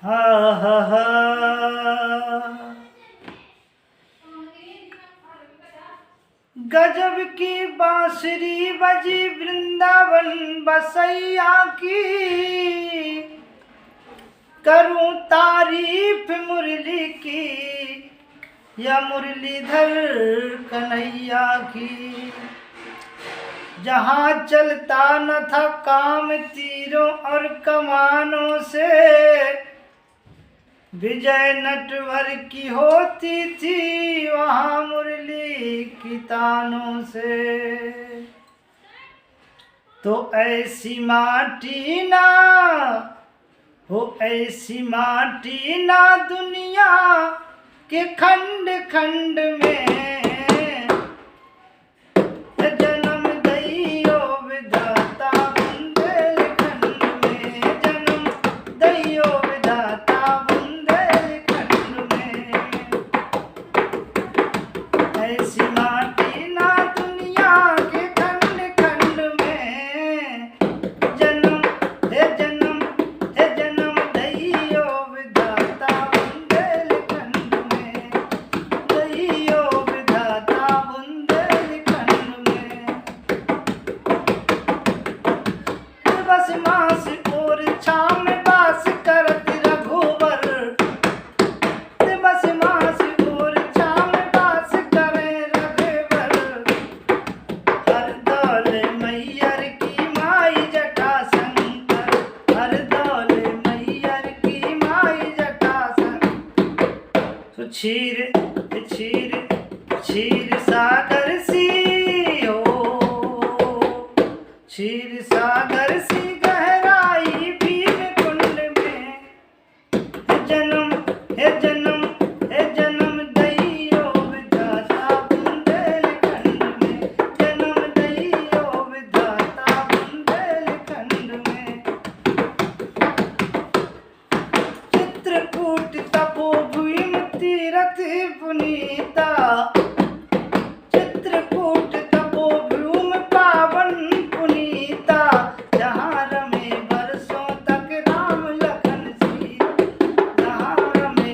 हा हा हा। गजब की बांसुरी बजी वृंदावन बसैया की, करूं तारीफ मुरली की या मुरलीधर कन्हैया की। जहाँ चलता न था काम तीरों और कमानों से, विजय नटवर की होती थी वहाँ मुरली की तानों से। तो ऐसी माटी ना हो, ऐसी माटी ना दुनिया के खंड खंड में, जन्म दैयो विधाता बुंदेलखंड में, जन्म दैयो विधाता बुंदेलखंड में। ऐसी माटी ना दुनिया के खंड खंड में, जन्म जन्म दैयो विधाता बुंदेलखंड में, दैयो विधाता बुंदेलखंड में। बस मास और छाम बास करत रघुवर, बस मास और छाम बास करे रघुवर। हर दौल मैयर की माई जटा शंकर, हर दौल मैयर की माई जटा शंकर। तो क्षीर क्षीर क्षीर सागर सी हो, क्षीर सागर सी गहराई भीम कुंड में, जन्म जन्म दैयो विधाता बुंदेलखंड में, जन्म दैयो विधाता बुंदेलखंड में। चित्रकूट तपोभूमि तीरथ पुनीता, चित्रकूट तपोभूमि पावन पुनीता, जहाँ रमे बरसों तक राम लखन सीता, जहाँ रमे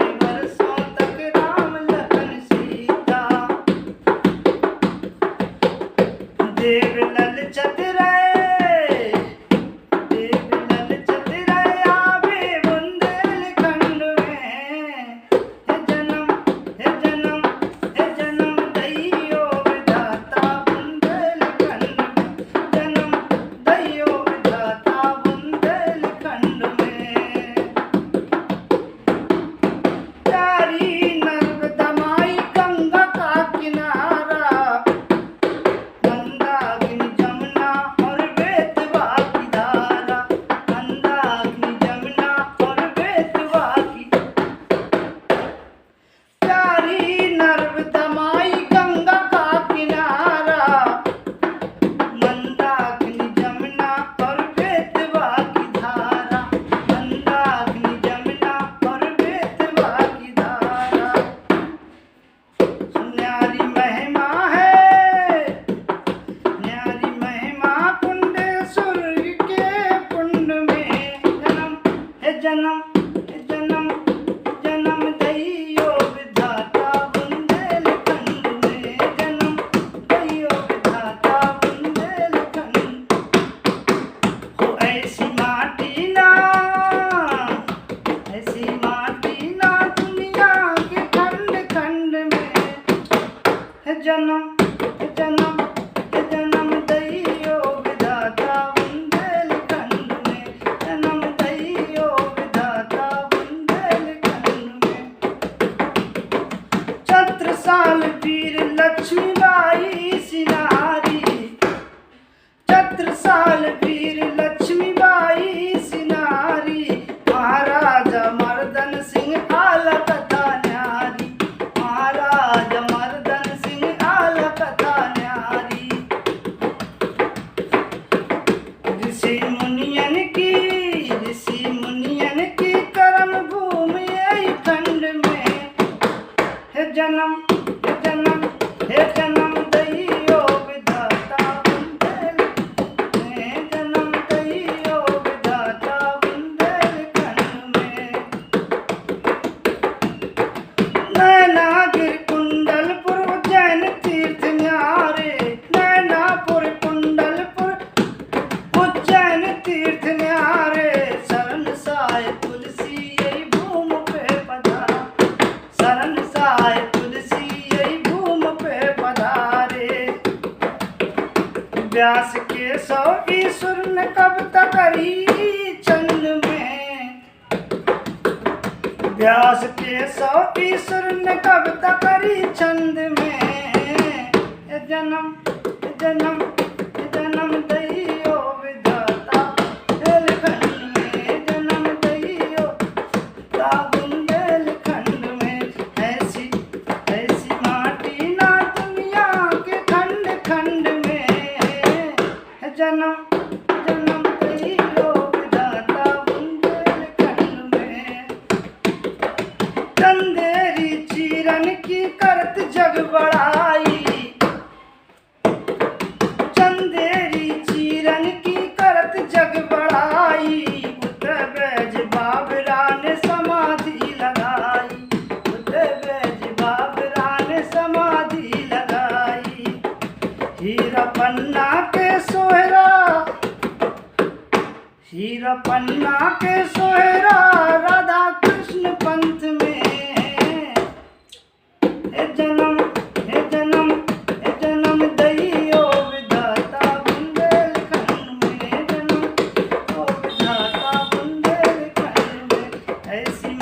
व्यास के 100 ईश्वर ने कविता करी चंद में। व्यास के 100 ईश्वर ने कविता करी चंद में। ये जन्म जन्म जन्म दइयो विधाता बुंदेलखंड में। जन्म दइयो ता बुंदेलखंड में। ऐसी ऐसी माटी ना दुनिया के खंड खंड में। जन्म जन्म दइयो विधाता बुंदेलखंड में। चंदेरी चीरन की करत जग बढ़ाई। चंदेरी चीरन की करत जग बढ़ाई। उतर बैज बाबरा ने समाधि लगाई। उतर बैज बाबरा ने समाधि लगाई। हीरा पन्ना के सोहरा हीरा पन्ना के सोहरा राधा कृष्ण पंथ में। हे जन्म हे जन्म हे जन्म दइयो विधाता बुंदेलखंड में। जन्म ओ विधाता बुंदेलखंड में। ऐसी